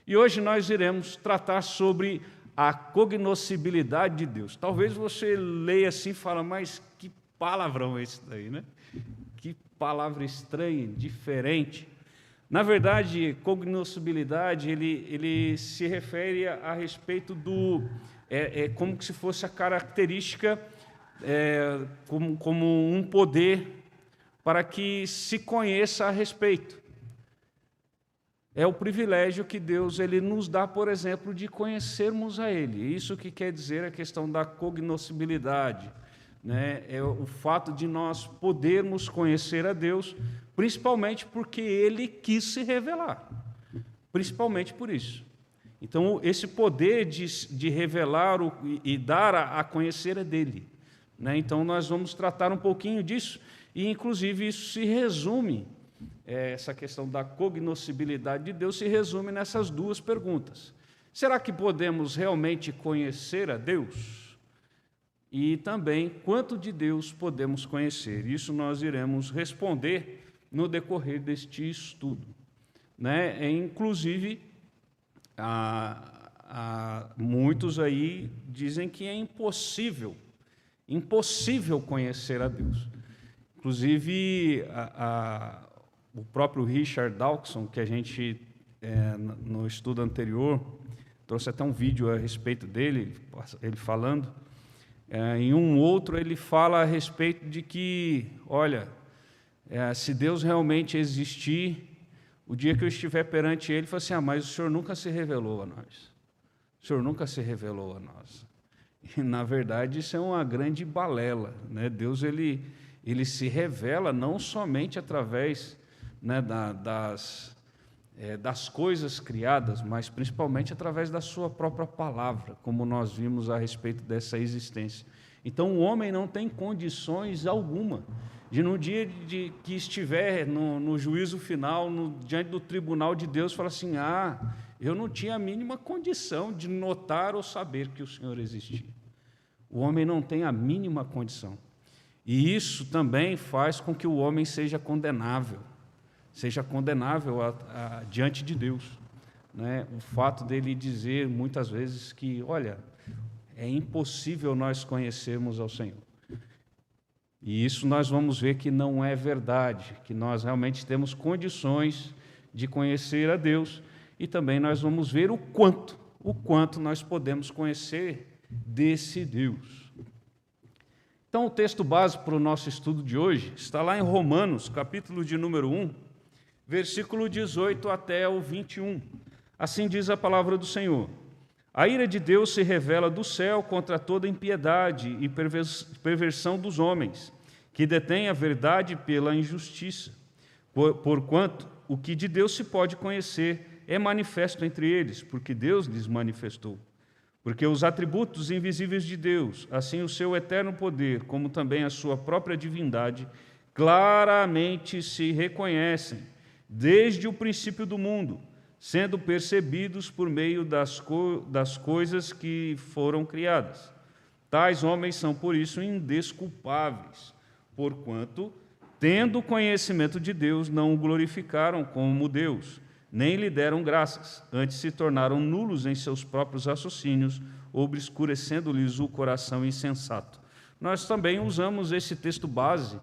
E hoje nós iremos tratar sobre a cognoscibilidade de Deus. Talvez você leia assim e fale, mas que palavrão é esse daí, né? Que palavra estranha, diferente. Na verdade, cognoscibilidade, ele se refere a respeito do... como se fosse a característica, como um poder para que se conheça a respeito. É o privilégio que Deus ele nos dá, por exemplo, de conhecermos a Ele. Isso que quer dizer a questão da cognoscibilidade, né? É o fato de nós podermos conhecer a Deus, principalmente porque Ele quis se revelar, principalmente por isso. Então, esse poder de revelar e dar a conhecer é dele, né? Então, nós vamos tratar um pouquinho disso, e, inclusive, isso se resume, essa questão da cognoscibilidade de Deus se resume nessas duas perguntas. Será que podemos realmente conhecer a Deus? E também, quanto de Deus podemos conhecer? Isso nós iremos responder no decorrer deste estudo, né? Inclusive, muitos aí dizem que é impossível conhecer a Deus. Inclusive, o próprio Richard Dawkins, que a gente, no estudo anterior, trouxe até um vídeo a respeito dele, ele falando. Em um outro, ele fala a respeito de que, olha, se Deus realmente existir, o dia que eu estiver perante Ele, ele fala assim, mas o Senhor nunca se revelou a nós. O Senhor nunca se revelou a nós. E, na verdade, isso é uma grande balela, né? Deus, ele se revela não somente através, né, das coisas criadas, mas principalmente através da sua própria palavra, como nós vimos a respeito dessa existência. Então, o homem não tem condições alguma de, no dia que estiver no juízo final, diante do tribunal de Deus, falar assim, eu não tinha a mínima condição de notar ou saber que o Senhor existia. O homem não tem a mínima condição. E isso também faz com que o homem seja condenável diante de Deus, né? O fato dele dizer muitas vezes que, olha, é impossível nós conhecermos ao Senhor. E isso nós vamos ver que não é verdade, que nós realmente temos condições de conhecer a Deus, e também nós vamos ver o quanto nós podemos conhecer desse Deus. Então, o texto base para o nosso estudo de hoje está lá em Romanos, capítulo de número 1, versículo 18 até o 21. Assim diz a palavra do Senhor. A ira de Deus se revela do céu contra toda impiedade e perversão dos homens, que detêm a verdade pela injustiça. Porquanto o que de Deus se pode conhecer é manifesto entre eles, porque Deus lhes manifestou. Porque os atributos invisíveis de Deus, assim o seu eterno poder, como também a sua própria divindade, claramente se reconhecem desde o princípio do mundo, sendo percebidos por meio das coisas que foram criadas. Tais homens são, por isso, indesculpáveis, porquanto, tendo conhecimento de Deus, não o glorificaram como Deus, nem lhe deram graças, antes se tornaram nulos em seus próprios raciocínios, obscurecendo-lhes o coração insensato. Nós também usamos esse texto base,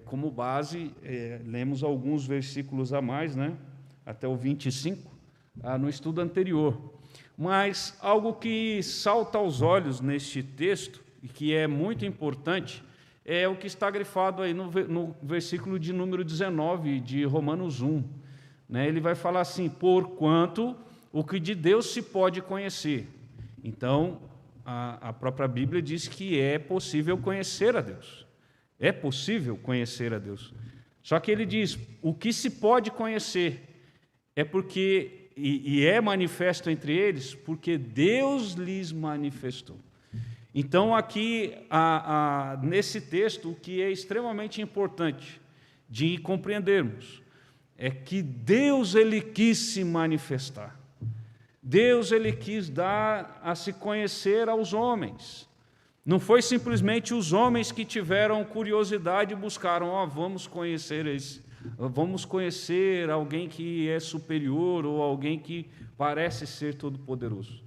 como base, lemos alguns versículos a mais, né, até o 25, no estudo anterior. Mas algo que salta aos olhos neste texto, e que é muito importante, é o que está grifado aí no versículo de número 19 de Romanos 1. Né? Ele vai falar assim, porquanto o que de Deus se pode conhecer. Então, a própria Bíblia diz que é possível conhecer a Deus. É possível conhecer a Deus. Só que ele diz, o que se pode conhecer é porque, e é manifesto entre eles, porque Deus lhes manifestou. Então, aqui, nesse texto, o que é extremamente importante de compreendermos é que Deus, ele quis se manifestar. Deus, ele quis dar a se conhecer aos homens. Não foi simplesmente os homens que tiveram curiosidade e buscaram, vamos conhecer vamos conhecer alguém que é superior ou alguém que parece ser todo-poderoso.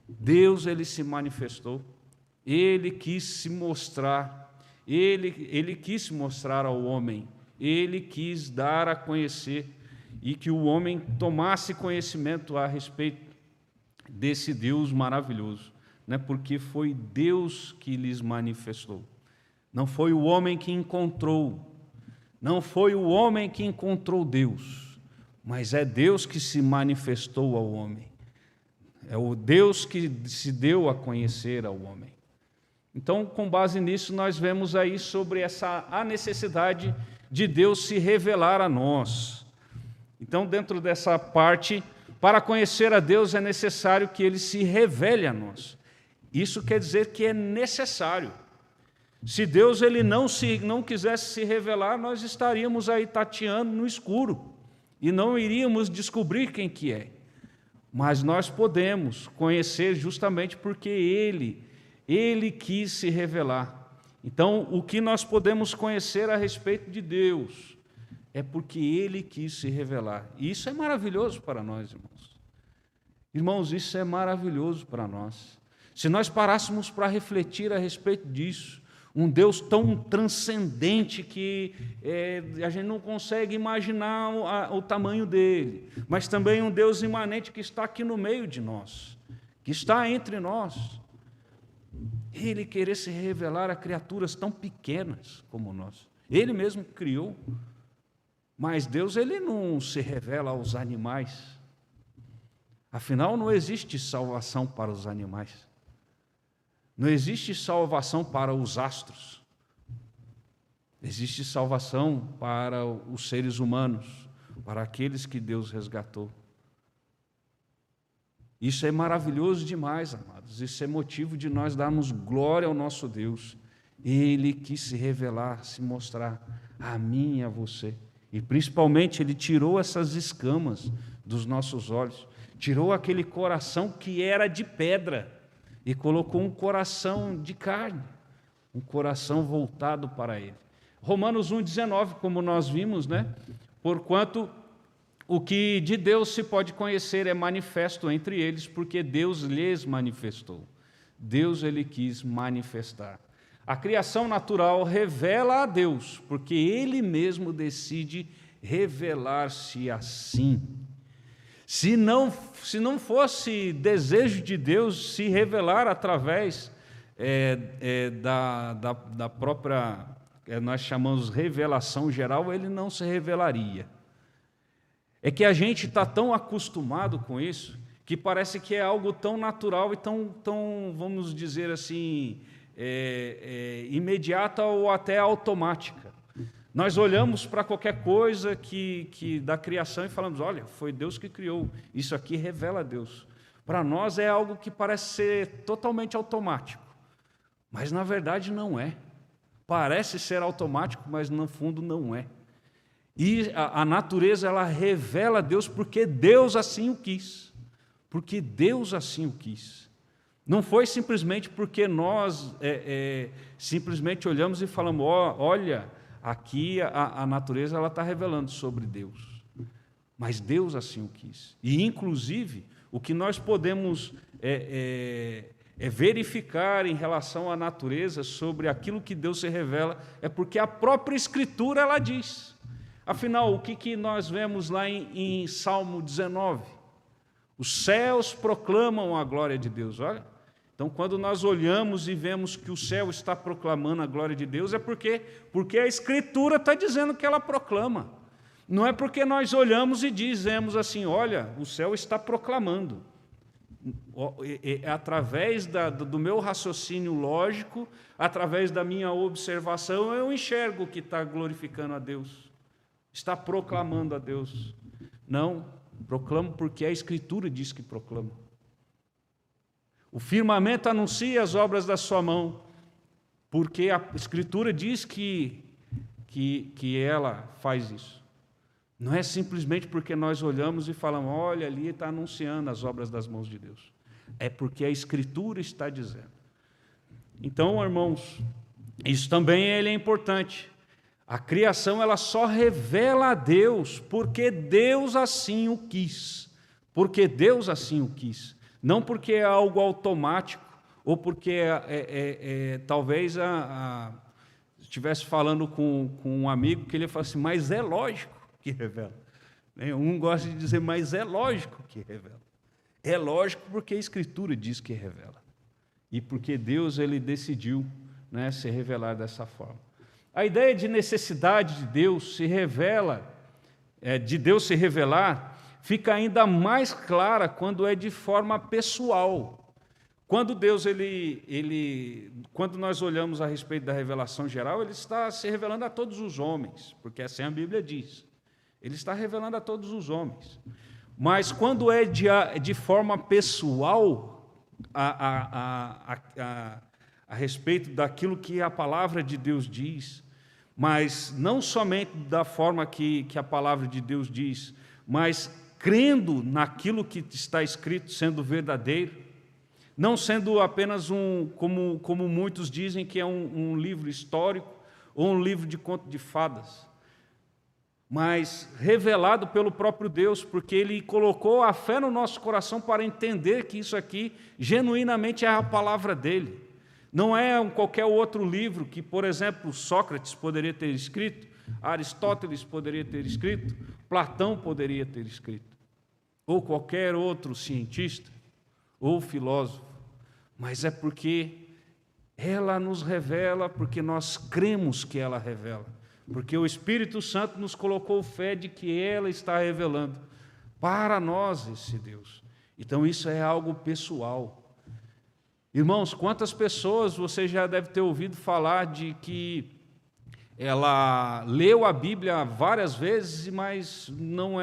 Deus, ele se manifestou, ele quis se mostrar, ele quis se mostrar ao homem, ele quis dar a conhecer e que o homem tomasse conhecimento a respeito desse Deus maravilhoso, né? Porque foi Deus que lhes manifestou. Não foi o homem que encontrou, não foi o homem que encontrou Deus, mas é Deus que se manifestou ao homem. É o Deus que se deu a conhecer ao homem. Então, com base nisso, nós vemos aí sobre a necessidade de Deus se revelar a nós. Então, dentro dessa parte, para conhecer a Deus é necessário que Ele se revele a nós. Isso quer dizer que é necessário. Se Deus ele não quisesse se revelar, nós estaríamos aí tateando no escuro e não iríamos descobrir quem que é. Mas nós podemos conhecer justamente porque Ele quis se revelar. Então, o que nós podemos conhecer a respeito de Deus é porque Ele quis se revelar. E isso é maravilhoso para nós, irmãos. Irmãos, isso é maravilhoso para nós. Se nós parássemos para refletir a respeito disso, um Deus tão transcendente que a gente não consegue imaginar o tamanho dele, mas também um Deus imanente que está aqui no meio de nós, que está entre nós. Ele querer se revelar a criaturas tão pequenas como nós. Ele mesmo criou, mas Deus ele não se revela aos animais. Afinal, não existe salvação para os animais. Não existe salvação para os astros. Existe salvação para os seres humanos, para aqueles que Deus resgatou. Isso é maravilhoso demais, amados. Isso é motivo de nós darmos glória ao nosso Deus. Ele quis se revelar, se mostrar a mim e a você. E principalmente Ele tirou essas escamas dos nossos olhos, tirou aquele coração que era de pedra e colocou um coração de carne, um coração voltado para Ele. Romanos 1,19, como nós vimos, né? Porquanto o que de Deus se pode conhecer é manifesto entre eles, porque Deus lhes manifestou. Deus ele quis manifestar. A criação natural revela a Deus, porque Ele mesmo decide revelar-se assim. Se não fosse desejo de Deus se revelar através da própria, nós chamamos revelação geral, Ele não se revelaria. É que a gente está tão acostumado com isso, que parece que é algo tão natural e tão vamos dizer assim, imediata ou até automática. Nós olhamos para qualquer coisa que da criação e falamos, olha, foi Deus que criou, isso aqui revela a Deus. Para nós é algo que parece ser totalmente automático, mas na verdade não é. Parece ser automático, mas no fundo não é. E a natureza ela revela a Deus porque Deus assim o quis. Porque Deus assim o quis. Não foi simplesmente porque nós simplesmente olhamos e falamos, olha, aqui a natureza ela está revelando sobre Deus. Mas Deus assim o quis. E, inclusive, o que nós podemos verificar em relação à natureza sobre aquilo que Deus se revela é porque a própria Escritura ela diz. Afinal, o que nós vemos lá em Salmo 19? Os céus proclamam a glória de Deus, olha. Então, quando nós olhamos e vemos que o céu está proclamando a glória de Deus, é porque a Escritura está dizendo que ela proclama. Não é porque nós olhamos e dizemos assim, olha, o céu está proclamando. Através do meu raciocínio lógico, através da minha observação, eu enxergo que está glorificando a Deus. Está proclamando a Deus. Não, proclamo porque a Escritura diz que proclama. O firmamento anuncia as obras da sua mão, porque a Escritura diz que ela faz isso. Não é simplesmente porque nós olhamos e falamos, olha, ali está anunciando as obras das mãos de Deus. É porque a Escritura está dizendo. Então, irmãos, isso também é importante. A criação ela só revela a Deus porque Deus assim o quis. Porque Deus assim o quis. Não porque é algo automático, ou porque talvez estivesse falando com um amigo que ele fala assim, mas é lógico que revela. Um gosta de dizer, mas é lógico que revela. É lógico porque a Escritura diz que revela. E porque Deus ele decidiu, né, se revelar dessa forma. A ideia de necessidade de Deus se revela, de Deus se revelar, fica ainda mais clara quando é de forma pessoal. Quando Deus, quando nós olhamos a respeito da revelação geral, Ele está se revelando a todos os homens, porque assim a Bíblia diz. Ele está revelando a todos os homens. Mas quando é de forma pessoal, a respeito daquilo que a palavra de Deus diz, mas não somente da forma que a palavra de Deus diz, mas crendo naquilo que está escrito sendo verdadeiro, não sendo apenas como muitos dizem que é um livro histórico ou um livro de conto de fadas, mas revelado pelo próprio Deus, porque Ele colocou a fé no nosso coração para entender que isso aqui genuinamente é a palavra dEle. Não é qualquer outro livro que, por exemplo, Sócrates poderia ter escrito, Aristóteles poderia ter escrito, Platão poderia ter escrito, ou qualquer outro cientista ou filósofo, mas é porque ela nos revela, porque nós cremos que ela revela. Porque o Espírito Santo nos colocou fé de que ela está revelando para nós esse Deus. Então isso é algo pessoal. Irmãos, quantas pessoas você já deve ter ouvido falar de que ela leu a Bíblia várias vezes, mas não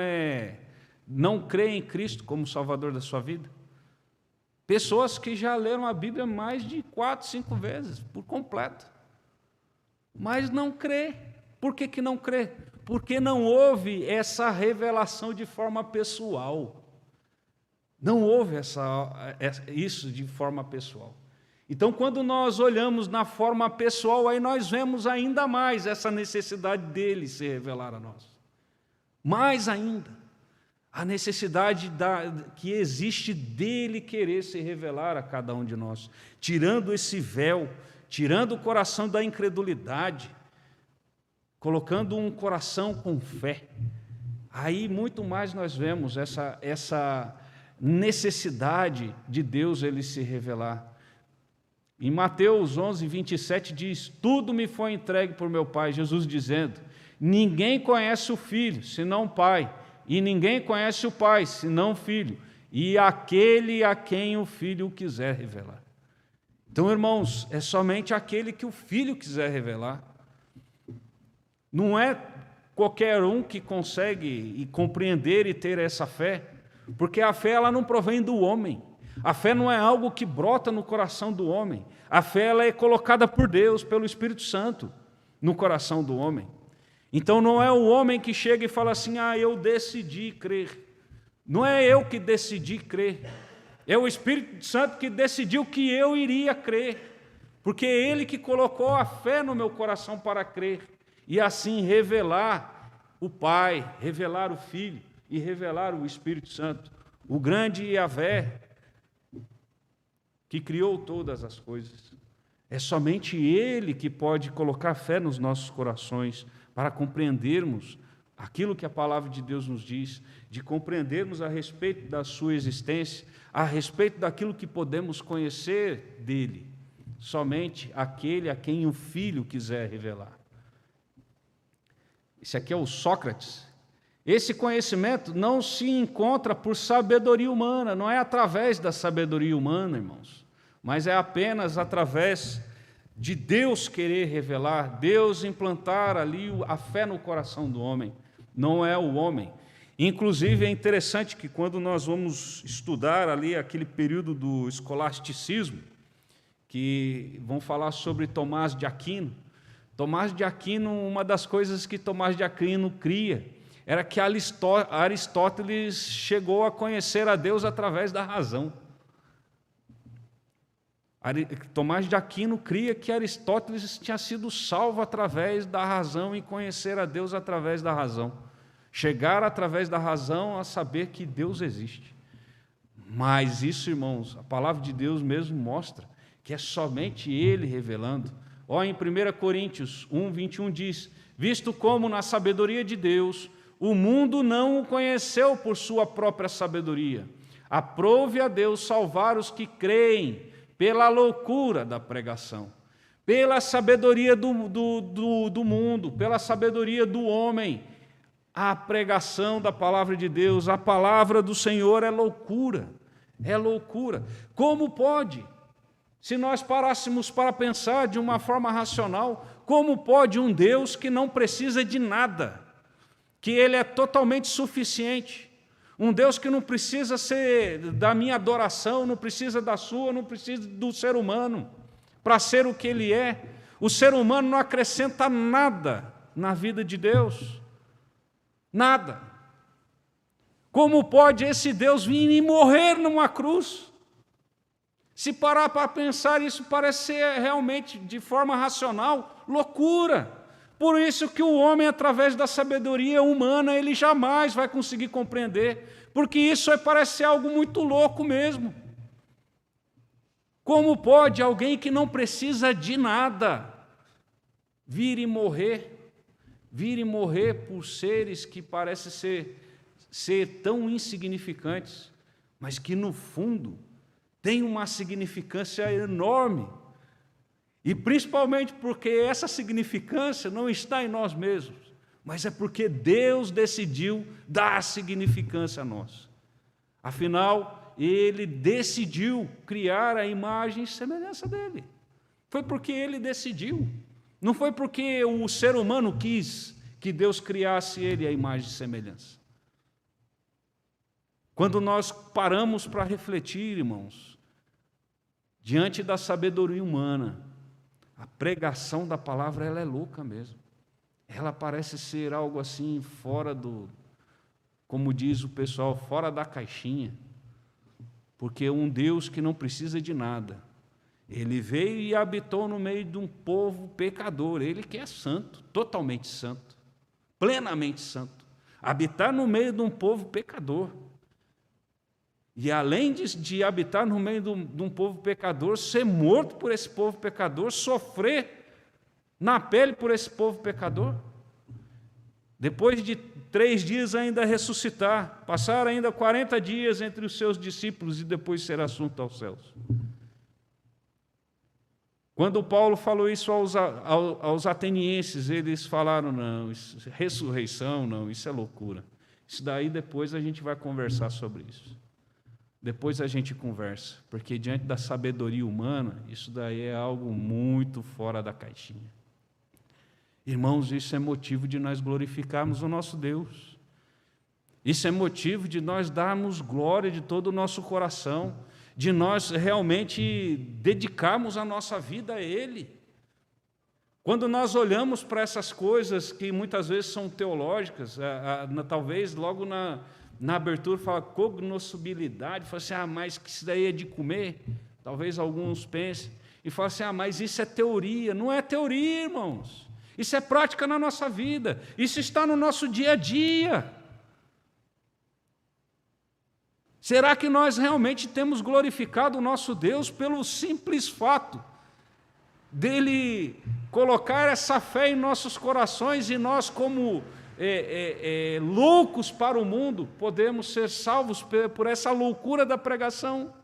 crê em Cristo como Salvador da sua vida? Pessoas que já leram a Bíblia mais de 4, 5 vezes, por completo, mas não crê. Por que não crê? Porque não houve essa revelação de forma pessoal. Não houve isso de forma pessoal. Então, quando nós olhamos na forma pessoal, aí nós vemos ainda mais essa necessidade dele se revelar a nós. Mais ainda, a necessidade que existe dele querer se revelar a cada um de nós, tirando esse véu, tirando o coração da incredulidade, colocando um coração com fé. Aí muito mais nós vemos essa necessidade de Deus ele se revelar. Em Mateus 11, 27 diz, tudo me foi entregue por meu Pai, Jesus dizendo, ninguém conhece o Filho, senão o Pai, e ninguém conhece o Pai, senão o Filho, e aquele a quem o Filho quiser revelar. Então, irmãos, é somente aquele que o Filho quiser revelar. Não é qualquer um que consegue compreender e ter essa fé, porque a fé ela não provém do homem. A fé não é algo que brota no coração do homem. A fé ela é colocada por Deus, pelo Espírito Santo, no coração do homem. Então não é o homem que chega e fala assim, eu decidi crer. Não é eu que decidi crer. É o Espírito Santo que decidiu que eu iria crer, porque é Ele que colocou a fé no meu coração para crer. E assim revelar o Pai, revelar o Filho e revelar o Espírito Santo, o grande Yahvé, que criou todas as coisas. É somente Ele que pode colocar fé nos nossos corações para compreendermos aquilo que a palavra de Deus nos diz, de compreendermos a respeito da sua existência, a respeito daquilo que podemos conhecer dele. Somente aquele a quem o Filho quiser revelar. Esse aqui é o Sócrates. Esse conhecimento não se encontra por sabedoria humana, não é através da sabedoria humana, irmãos, mas é apenas através de Deus querer revelar, Deus implantar ali a fé no coração do homem, não é o homem. Inclusive, é interessante que quando nós vamos estudar ali aquele período do escolasticismo, que vão falar sobre Tomás de Aquino, uma das coisas que Tomás de Aquino cria era que Aristóteles chegou a conhecer a Deus através da razão. Tomás de Aquino cria que Aristóteles tinha sido salvo através da razão e conhecer a Deus através da razão. Chegar através da razão a saber que Deus existe. Mas isso, irmãos, a palavra de Deus mesmo mostra que é somente Ele revelando. Em 1 Coríntios 1, 21 diz: visto como na sabedoria de Deus o mundo não o conheceu por sua própria sabedoria, aprove a Deus salvar os que creem pela loucura da pregação, pela sabedoria do mundo, pela sabedoria do homem. A pregação da palavra de Deus, a palavra do Senhor é loucura, é loucura. Como pode? Se nós parássemos para pensar de uma forma racional, como pode um Deus que não precisa de nada, que Ele é totalmente suficiente, um Deus que não precisa ser da minha adoração, não precisa da sua, não precisa do ser humano para ser o que Ele é. O ser humano não acrescenta nada na vida de Deus, nada. Como pode esse Deus vir e morrer numa cruz? Se parar para pensar, isso parece ser realmente, de forma racional, loucura. Por isso que o homem, através da sabedoria humana, ele jamais vai conseguir compreender, porque isso parece ser algo muito louco mesmo. Como pode alguém que não precisa de nada vir e morrer por seres que parecem ser tão insignificantes, mas que, no fundo, têm uma significância enorme? E principalmente porque essa significância não está em nós mesmos, mas é porque Deus decidiu dar significância a nós. Afinal, Ele decidiu criar a imagem e semelhança dEle. Foi porque Ele decidiu. Não foi porque o ser humano quis que Deus criasse Ele a imagem e semelhança. Quando nós paramos para refletir, irmãos, diante da sabedoria humana, a pregação da palavra, ela é louca mesmo. Ela parece ser algo assim fora como diz o pessoal, fora da caixinha. Porque um Deus que não precisa de nada, Ele veio e habitou no meio de um povo pecador. Ele que é santo, totalmente santo, plenamente santo. Habitar no meio de um povo pecador. E além de habitar no meio de um povo pecador, ser morto por esse povo pecador, sofrer na pele por esse povo pecador, depois de 3 dias ainda ressuscitar, passar ainda 40 dias entre os seus discípulos e depois ser assunto aos céus. Quando Paulo falou isso aos atenienses, eles falaram: não, ressurreição, não, isso é loucura. Isso daí depois a gente vai conversar sobre isso. Depois a gente conversa, porque diante da sabedoria humana, isso daí é algo muito fora da caixinha. Irmãos, isso é motivo de nós glorificarmos o nosso Deus. Isso é motivo de nós darmos glória de todo o nosso coração, de nós realmente dedicarmos a nossa vida a Ele. Quando nós olhamos para essas coisas que muitas vezes são teológicas, talvez logo na abertura fala cognoscibilidade, fala assim: mas que isso daí é de comer? Talvez alguns pensem, e falam assim: mas isso é teoria. Não é teoria, irmãos. Isso é prática na nossa vida. Isso está no nosso dia a dia. Será que nós realmente temos glorificado o nosso Deus pelo simples fato dEle colocar essa fé em nossos corações e nós, como loucos para o mundo, podemos ser salvos por essa loucura da pregação?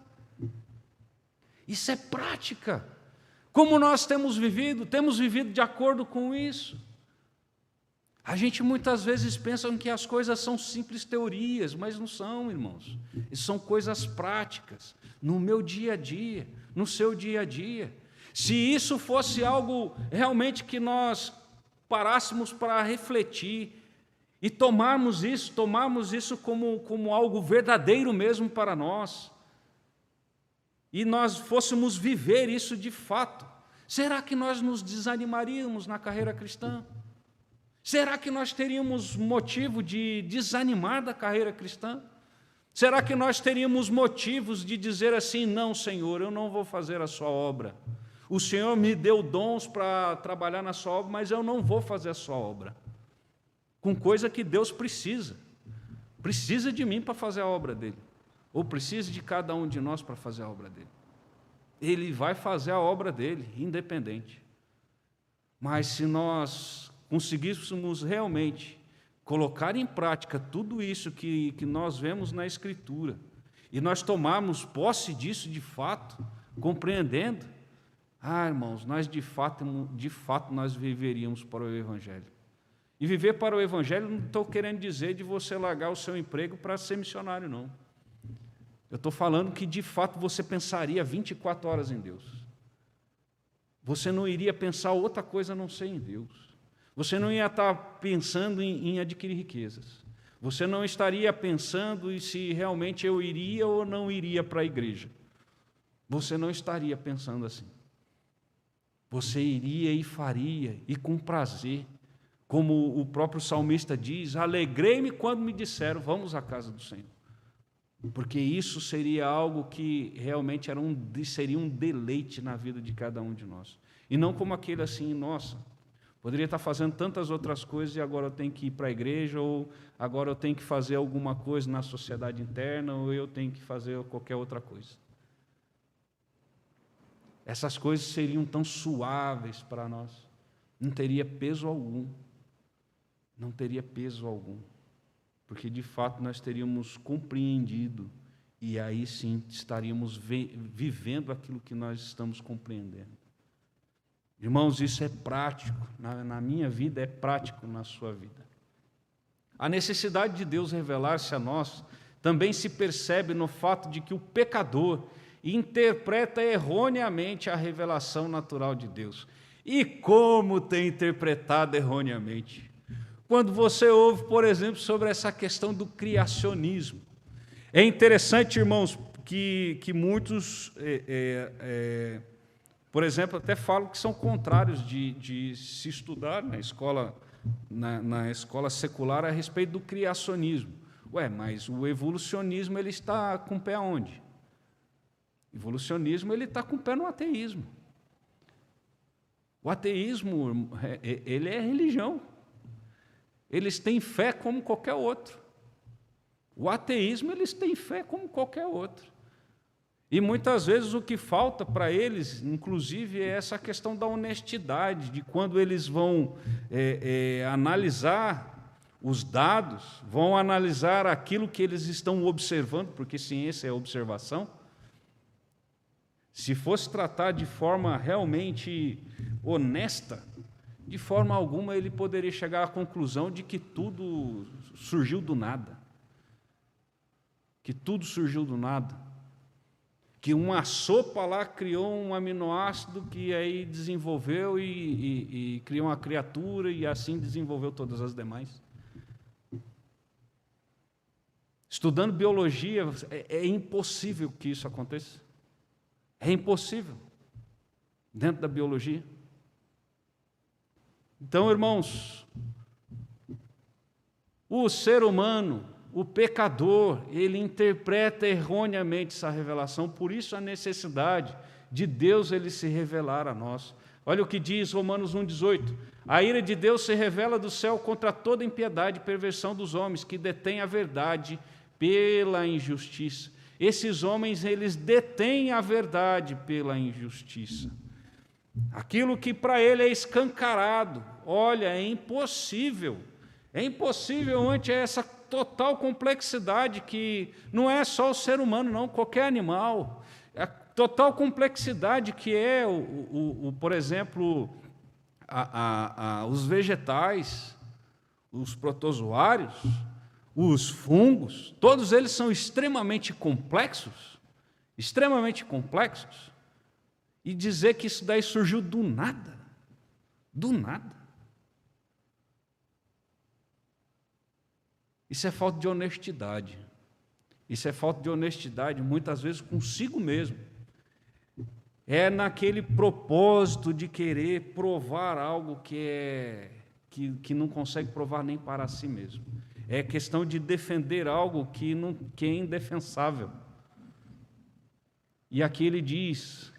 Isso é prática. Como nós temos vivido de acordo com isso. A gente muitas vezes pensa que as coisas são simples teorias, mas não são, irmãos. Isso são coisas práticas, no meu dia a dia, no seu dia a dia. Se isso fosse algo realmente que nós parássemos para refletir e tomarmos isso como algo verdadeiro mesmo para nós, e nós fôssemos viver isso de fato, será que nós nos desanimaríamos na carreira cristã? Será que nós teríamos motivo de desanimar da carreira cristã? Será que nós teríamos motivos de dizer assim: não, Senhor, eu não vou fazer a sua obra. O Senhor me deu dons para trabalhar na sua obra, mas eu não vou fazer a sua obra. Com coisa que Deus precisa. Precisa de mim para fazer a obra dele. Ou precisa de cada um de nós para fazer a obra dele. Ele vai fazer a obra dele, independente. Mas se nós conseguíssemos realmente colocar em prática tudo isso que nós vemos na Escritura, e nós tomarmos posse disso de fato, compreendendo, irmãos, nós de fato nós viveríamos para o Evangelho. E viver para o Evangelho não estou querendo dizer de você largar o seu emprego para ser missionário, não. Eu estou falando que, de fato, você pensaria 24 horas em Deus. Você não iria pensar outra coisa a não ser em Deus. Você não ia estar pensando em adquirir riquezas. Você não estaria pensando em se realmente eu iria ou não iria para a igreja. Você não estaria pensando assim. Você iria e faria, e com prazer. Como o próprio salmista diz: alegrei-me quando me disseram, vamos à casa do Senhor. Porque isso seria algo que realmente seria um deleite na vida de cada um de nós. E não como aquele assim: nossa, poderia estar fazendo tantas outras coisas e agora eu tenho que ir para a igreja, ou agora eu tenho que fazer alguma coisa na sociedade interna, ou eu tenho que fazer qualquer outra coisa. Essas coisas seriam tão suaves para nós. Não teria peso algum. Não teria peso algum. Porque, de fato, nós teríamos compreendido, e aí sim estaríamos vivendo aquilo que nós estamos compreendendo. Irmãos, isso é prático, na minha vida é prático na sua vida. A necessidade de Deus revelar-se a nós também se percebe no fato de que o pecador interpreta erroneamente a revelação natural de Deus. E como tem interpretado erroneamente? Quando você ouve, por exemplo, sobre essa questão do criacionismo. É interessante, irmãos, que muitos, por exemplo, até falam que são contrários de se estudar na escola secular a respeito do criacionismo. Mas o evolucionismo ele está com o pé aonde? O evolucionismo ele está com o pé no ateísmo. O ateísmo ele é religião. Eles têm fé como qualquer outro. O ateísmo, eles têm fé como qualquer outro. E muitas vezes o que falta para eles, inclusive, é essa questão da honestidade, de quando eles vão analisar os dados, vão analisar aquilo que eles estão observando, porque ciência é observação. Se fosse tratar de forma realmente honesta, de forma alguma ele poderia chegar à conclusão de que tudo surgiu do nada. Que tudo surgiu do nada. Que uma sopa lá criou um aminoácido que aí desenvolveu e criou uma criatura e assim desenvolveu todas as demais. Estudando biologia, é impossível que isso aconteça. É impossível. Dentro da biologia. Então, irmãos, o ser humano, o pecador, ele interpreta erroneamente essa revelação, por isso a necessidade de Deus ele se revelar a nós. Olha o que diz Romanos 1,18: a ira de Deus se revela do céu contra toda impiedade e perversão dos homens que detêm a verdade pela injustiça. Esses homens, eles detêm a verdade pela injustiça. Aquilo que para ele é escancarado, olha, é impossível ante essa total complexidade que não é só o ser humano, não, qualquer animal, a total complexidade que é, por exemplo, os vegetais, os protozoários, os fungos, todos eles são extremamente complexos, e dizer que isso daí surgiu do nada. Isso é falta de honestidade. Isso é falta de honestidade, muitas vezes, consigo mesmo. É naquele propósito de querer provar algo que não consegue provar nem para si mesmo. É questão de defender algo que é indefensável. E aqui ele diz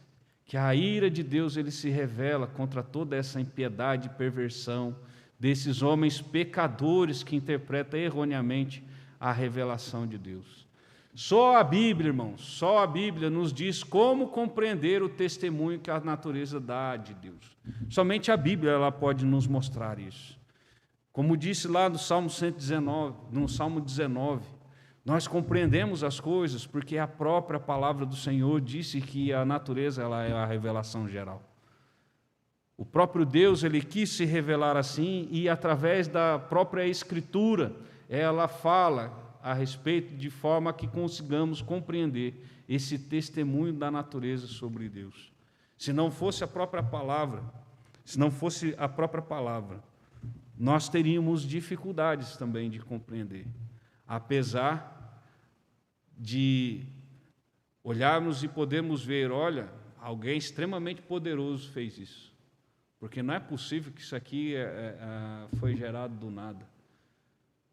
que a ira de Deus ele se revela contra toda essa impiedade e perversão desses homens pecadores que interpretam erroneamente a revelação de Deus. Só a Bíblia, irmãos, só a Bíblia nos diz como compreender o testemunho que a natureza dá de Deus. Somente a Bíblia ela pode nos mostrar isso. Como disse lá no Salmo 119, no Salmo 19, nós compreendemos as coisas porque a própria palavra do Senhor disse que a natureza ela é a revelação geral. O próprio Deus ele quis se revelar assim e através da própria Escritura ela fala a respeito de forma que consigamos compreender esse testemunho da natureza sobre Deus. Se não fosse a própria palavra, nós teríamos dificuldades também de compreender, apesar de olharmos e podermos ver, olha, alguém extremamente poderoso fez isso, porque não é possível que isso aqui foi gerado do nada,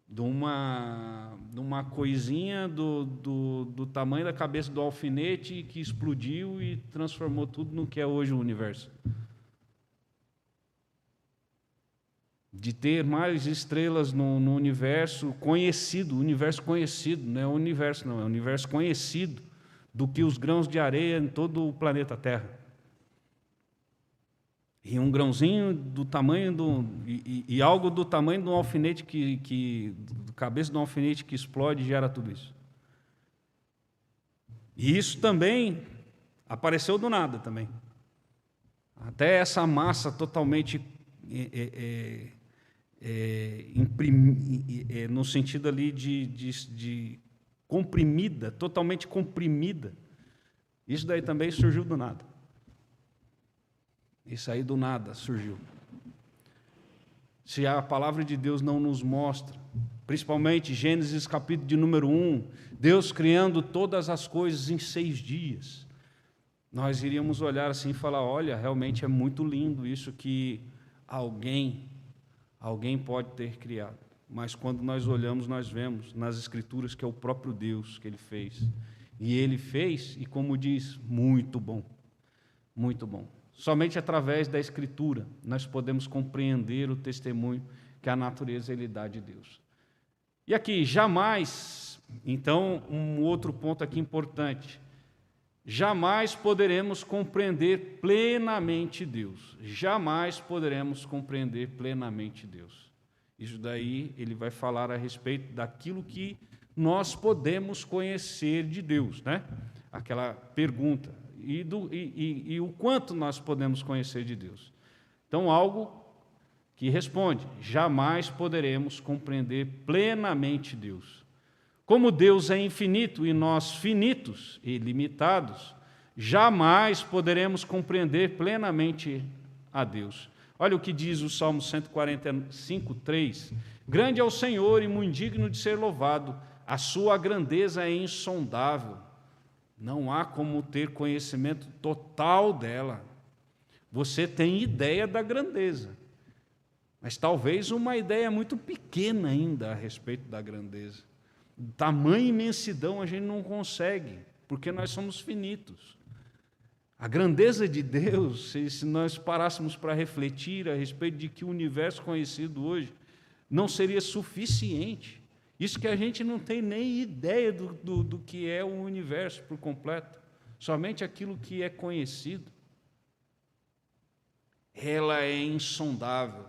de uma coisinha do tamanho da cabeça do alfinete que explodiu e transformou tudo no que é hoje o universo. De ter mais estrelas no universo conhecido, não é o universo, não, é o universo conhecido, do que os grãos de areia em todo o planeta Terra. E um grãozinho do tamanho e algo do tamanho de um alfinete da cabeça de um alfinete que explode e gera tudo isso. E isso também apareceu do nada também. Até essa massa totalmente no sentido ali de comprimida, totalmente comprimida. Isso daí também surgiu do nada. Isso aí do nada surgiu. Se a palavra de Deus não nos mostra, principalmente Gênesis capítulo de número 1, Deus criando todas as coisas em 6 dias, nós iríamos olhar assim e falar, olha, realmente é muito lindo isso que alguém pode ter criado. Mas quando nós olhamos, nós vemos nas Escrituras que é o próprio Deus que Ele fez. E Ele fez, e como diz, muito bom. Muito bom. Somente através da Escritura nós podemos compreender o testemunho que a natureza Ele dá de Deus. E aqui, jamais, então, um outro ponto aqui importante, jamais poderemos compreender plenamente Deus. Jamais poderemos compreender plenamente Deus. Isso daí ele vai falar a respeito daquilo que nós podemos conhecer de Deus, né? Aquela pergunta. E o quanto nós podemos conhecer de Deus. Então, algo que responde, jamais poderemos compreender plenamente Deus. Como Deus é infinito e nós finitos e limitados, jamais poderemos compreender plenamente a Deus. Olha o que diz o Salmo 145, 3. Grande é o Senhor e muito digno de ser louvado, a sua grandeza é insondável. Não há como ter conhecimento total dela. Você tem ideia da grandeza, mas talvez uma ideia muito pequena ainda a respeito da grandeza. Tamanha imensidão a gente não consegue, porque nós somos finitos. A grandeza de Deus, se nós parássemos para refletir a respeito de que o universo conhecido hoje não seria suficiente. Isso que a gente não tem nem ideia do que é o universo por completo, somente aquilo que é conhecido. Ela é insondável.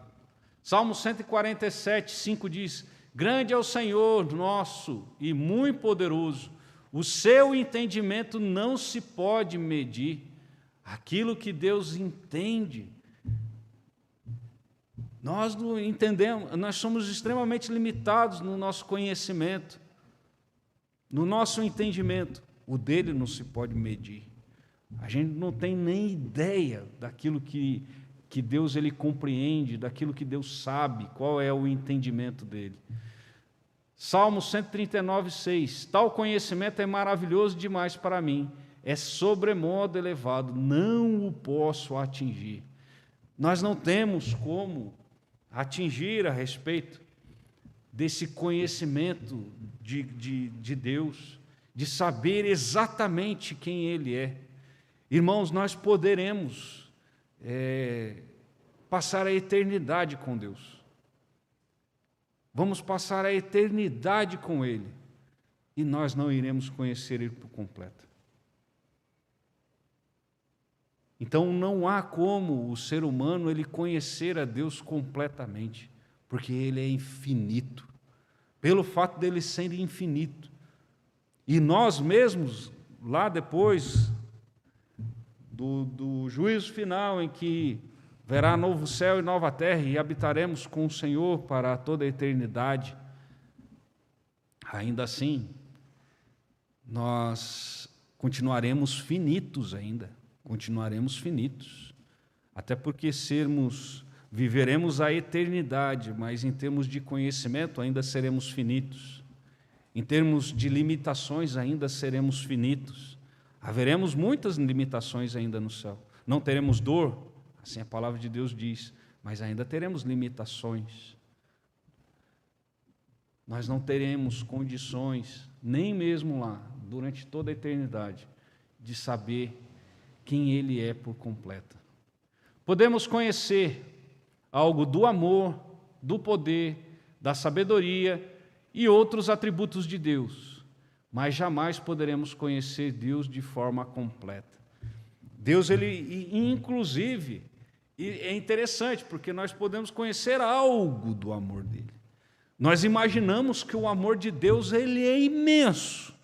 Salmo 147, 5 diz, grande é o Senhor nosso e muito poderoso, o seu entendimento não se pode medir. Aquilo que Deus entende, nós não entendemos, nós somos extremamente limitados no nosso conhecimento, no nosso entendimento. O dele não se pode medir. A gente não tem nem ideia daquilo que Deus ele compreende, daquilo que Deus sabe, qual é o entendimento dele. Salmo 139, 6. Tal conhecimento é maravilhoso demais para mim, é sobremodo elevado, não o posso atingir. Nós não temos como atingir a respeito desse conhecimento de Deus, de saber exatamente quem Ele é. Irmãos, nós poderemos passar a eternidade com Deus. Vamos passar a eternidade com Ele, e nós não iremos conhecer Ele por completo. Então não há como o ser humano ele conhecer a Deus completamente, porque Ele é infinito, pelo fato dele ser infinito. E nós mesmos, lá depois do juízo final, em que verá novo céu e nova terra, e habitaremos com o Senhor para toda a eternidade, ainda assim, nós continuaremos finitos ainda, continuaremos finitos, até porque viveremos a eternidade, mas em termos de conhecimento ainda seremos finitos, em termos de limitações ainda seremos finitos, haveremos muitas limitações ainda no céu, não teremos dor, assim a palavra de Deus diz, mas ainda teremos limitações, nós não teremos condições, nem mesmo lá, durante toda a eternidade, de saber quem Ele é por completo. Podemos conhecer algo do amor, do poder, da sabedoria e outros atributos de Deus, mas jamais poderemos conhecer Deus de forma completa. Deus, Ele, inclusive, é interessante, porque nós podemos conhecer algo do amor dEle. Nós imaginamos que o amor de Deus ele é imenso,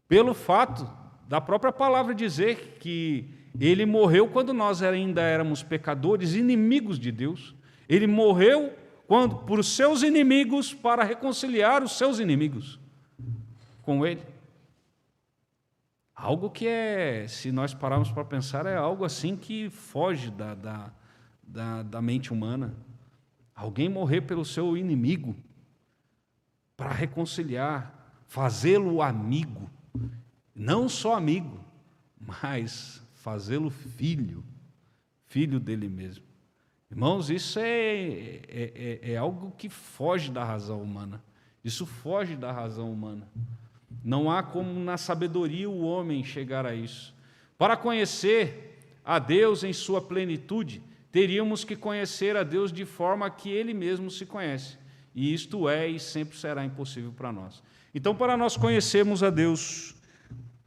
pelo fato da própria palavra dizer que Ele morreu quando nós ainda éramos pecadores, inimigos de Deus. Ele morreu por seus inimigos para reconciliar os seus inimigos com Ele. Algo que se nós pararmos para pensar, é algo assim que foge da mente humana. Alguém morrer pelo seu inimigo para reconciliar, fazê-lo amigo, não só amigo, mas fazê-lo filho dele mesmo. Irmãos, isso é algo que foge da razão humana. Isso foge da razão humana. Não há como na sabedoria o homem chegar a isso. Para conhecer a Deus em sua plenitude, teríamos que conhecer a Deus de forma que Ele mesmo se conhece. E isto é e sempre será impossível para nós. Então, para nós conhecermos a Deus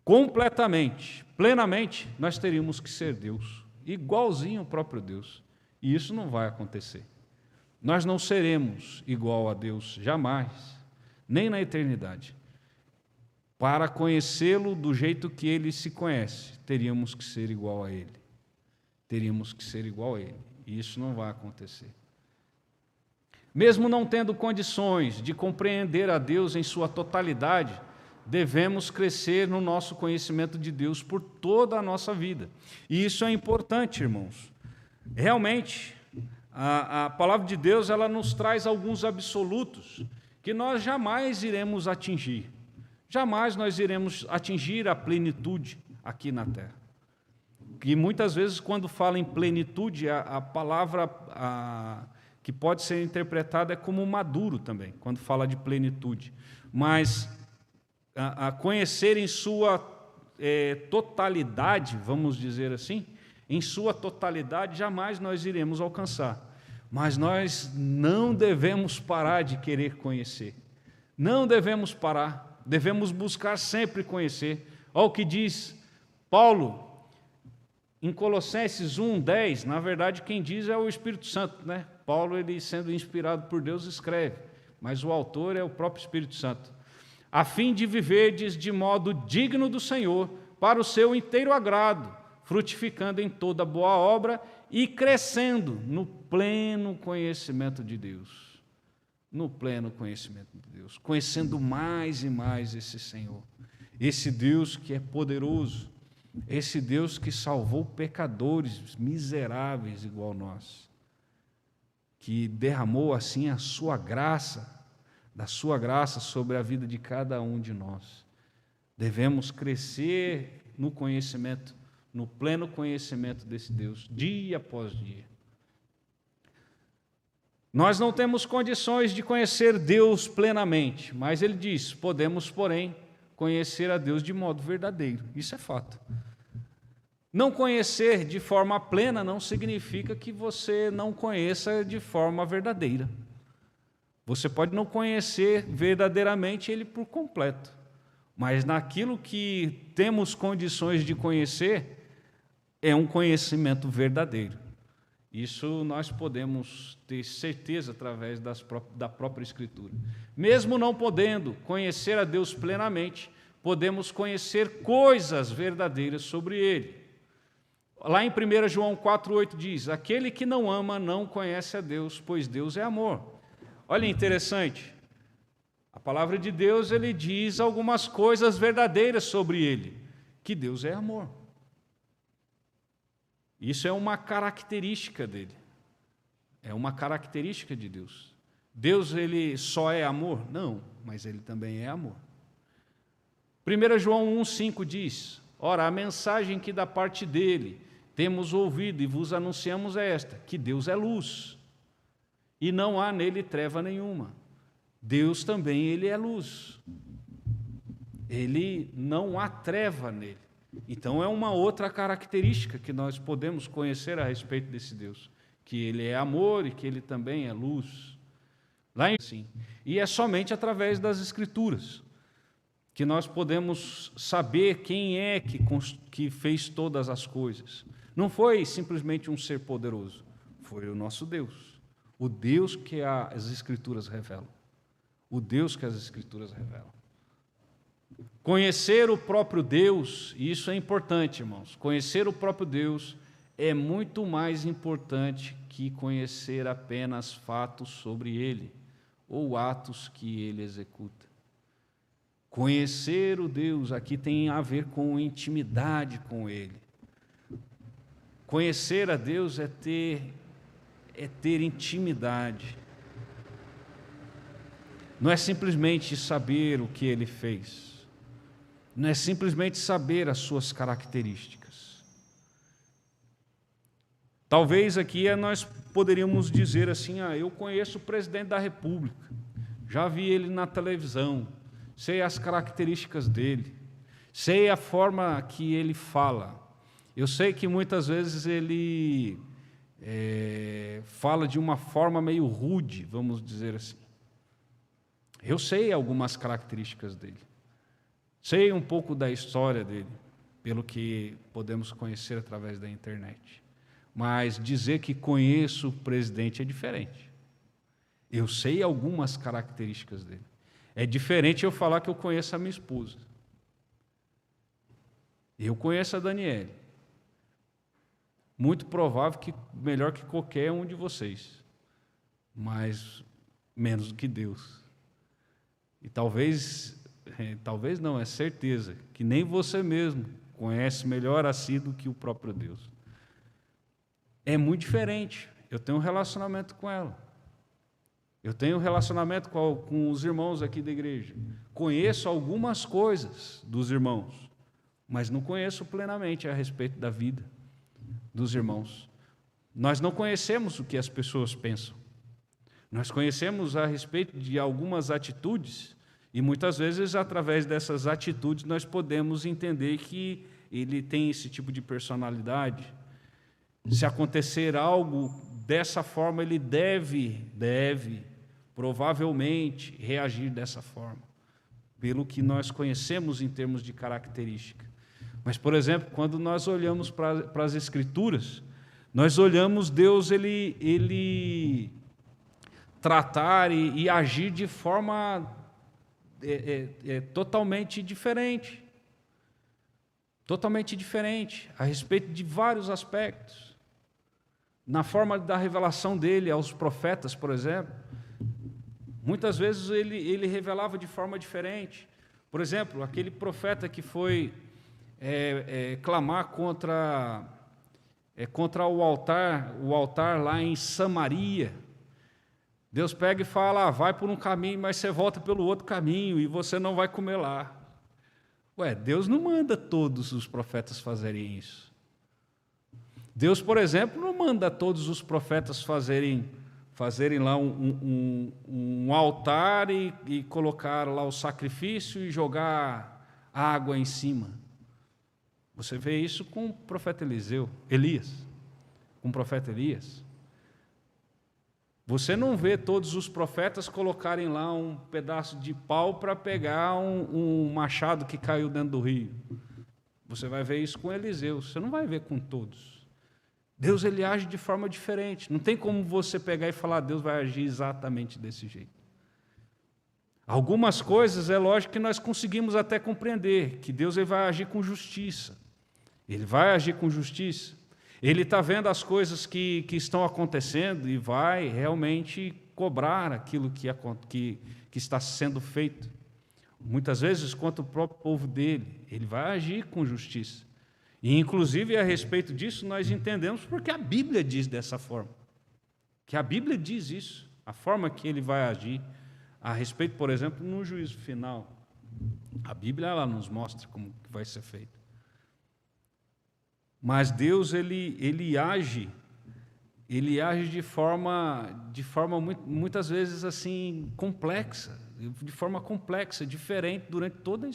completamente, plenamente, nós teríamos que ser Deus, igualzinho ao próprio Deus. E isso não vai acontecer. Nós não seremos igual a Deus jamais, nem na eternidade. Para conhecê-lo do jeito que Ele se conhece, teríamos que ser igual a Ele. Teríamos que ser igual a Ele. E isso não vai acontecer. Mesmo não tendo condições de compreender a Deus em sua totalidade, devemos crescer no nosso conhecimento de Deus por toda a nossa vida. E isso é importante, irmãos. Realmente, a palavra de Deus ela nos traz alguns absolutos que nós jamais iremos atingir. Jamais nós iremos atingir a plenitude aqui na terra. E muitas vezes, quando fala em plenitude, a palavra que pode ser interpretada é como maduro também, quando fala de plenitude. Mas a conhecer em sua totalidade, vamos dizer assim, em sua totalidade, jamais nós iremos alcançar. Mas nós não devemos parar de querer conhecer. Não devemos parar. Devemos buscar sempre conhecer. Olha o que diz Paulo em Colossenses 1:10. Na verdade, quem diz é o Espírito Santo, né? Paulo, ele sendo inspirado por Deus, escreve, mas o autor é o próprio Espírito Santo. A fim de viverdes de modo digno do Senhor, para o seu inteiro agrado, frutificando em toda boa obra e crescendo no pleno conhecimento de Deus. No pleno conhecimento de Deus, conhecendo mais e mais esse Senhor, esse Deus que é poderoso, esse Deus que salvou pecadores miseráveis igual nós, que derramou assim a sua graça, da sua graça sobre a vida de cada um de nós. Devemos crescer no conhecimento, no pleno conhecimento desse Deus, dia após dia. Nós não temos condições de conhecer Deus plenamente, mas ele diz, podemos, porém, conhecer a Deus de modo verdadeiro. Isso é fato. Não conhecer de forma plena não significa que você não conheça de forma verdadeira. Você pode não conhecer verdadeiramente ele por completo, mas naquilo que temos condições de conhecer, é um conhecimento verdadeiro. Isso nós podemos ter certeza através da própria Escritura. Mesmo não podendo conhecer a Deus plenamente, podemos conhecer coisas verdadeiras sobre Ele. Lá em 1 João 4,8 diz, aquele que não ama não conhece a Deus, pois Deus é amor. Olha, interessante, a palavra de Deus, ele diz algumas coisas verdadeiras sobre Ele, que Deus é amor. Isso é uma característica dele, é uma característica de Deus. Deus, ele só é amor? Não, mas ele também é amor. 1 João 1,5 diz, ora, a mensagem que da parte dele temos ouvido e vos anunciamos é esta, que Deus é luz, e não há nele treva nenhuma. Deus também, ele é luz. Ele não há treva nele. Então, é uma outra característica que nós podemos conhecer a respeito desse Deus, que ele é amor e que ele também é luz. Lá em sim. E é somente através das Escrituras que nós podemos saber quem é que fez todas as coisas. Não foi simplesmente um ser poderoso, foi o nosso Deus, o Deus que as Escrituras revelam, o Deus que as Escrituras revelam. Conhecer o próprio Deus, e isso é importante, irmãos, conhecer o próprio Deus é muito mais importante que conhecer apenas fatos sobre Ele, ou atos que Ele executa. Conhecer o Deus aqui tem a ver com intimidade com Ele. Conhecer a Deus é ter intimidade. Não é simplesmente saber o que Ele fez. Não é simplesmente saber as suas características. Talvez aqui nós poderíamos dizer assim, eu conheço o presidente da República, já vi ele na televisão, sei as características dele, sei a forma que ele fala. Eu sei que muitas vezes ele fala de uma forma meio rude, vamos dizer assim. Eu sei algumas características dele. Sei um pouco da história dele, pelo que podemos conhecer através da internet. Mas dizer que conheço o presidente é diferente. Eu sei algumas características dele. É diferente eu falar que eu conheço a minha esposa. Eu conheço a Daniele. Muito provável que melhor que qualquer um de vocês. Mas menos do que Deus. E talvez não, é certeza, que nem você mesmo conhece melhor a si do que o próprio Deus. É muito diferente. Eu tenho um relacionamento com ela. Eu tenho um relacionamento com os irmãos aqui da igreja. Conheço algumas coisas dos irmãos, mas não conheço plenamente a respeito da vida dos irmãos. Nós não conhecemos o que as pessoas pensam. Nós conhecemos a respeito de algumas atitudes. E muitas vezes, através dessas atitudes, nós podemos entender que ele tem esse tipo de personalidade. Se acontecer algo dessa forma, ele deve, provavelmente, reagir dessa forma, pelo que nós conhecemos em termos de característica. Mas, por exemplo, quando nós olhamos para as Escrituras, nós olhamos Deus, ele tratar e agir de forma totalmente diferente. Totalmente diferente, a respeito de vários aspectos. Na forma da revelação dele aos profetas, por exemplo, muitas vezes ele revelava de forma diferente. Por exemplo, aquele profeta que foi clamar contra o altar lá em Samaria. Deus pega e fala, vai por um caminho, mas você volta pelo outro caminho e você não vai comer lá. Deus não manda todos os profetas fazerem isso. Deus, por exemplo, não manda todos os profetas fazerem fazerem lá um altar e colocar lá o sacrifício e jogar água em cima. Você vê isso com o profeta Elias, com o profeta Elias. Você não vê todos os profetas colocarem lá um pedaço de pau para pegar um machado que caiu dentro do rio. Você vai ver isso com Eliseu, você não vai ver com todos. Deus, ele age de forma diferente. Não tem como você pegar e falar, Deus vai agir exatamente desse jeito. Algumas coisas, é lógico que nós conseguimos até compreender, que Deus ele vai agir com justiça. Ele vai agir com justiça. Ele está vendo as coisas que estão acontecendo e vai realmente cobrar aquilo que está sendo feito. Muitas vezes contra o próprio povo dele. Ele vai agir com justiça. E, inclusive, a respeito disso, nós entendemos porque a Bíblia diz dessa forma. Que a Bíblia diz isso, a forma que ele vai agir a respeito, por exemplo, no juízo final. A Bíblia ela nos mostra como que vai ser feito. Mas Deus ele age de forma muitas vezes assim complexa, diferente durante toda a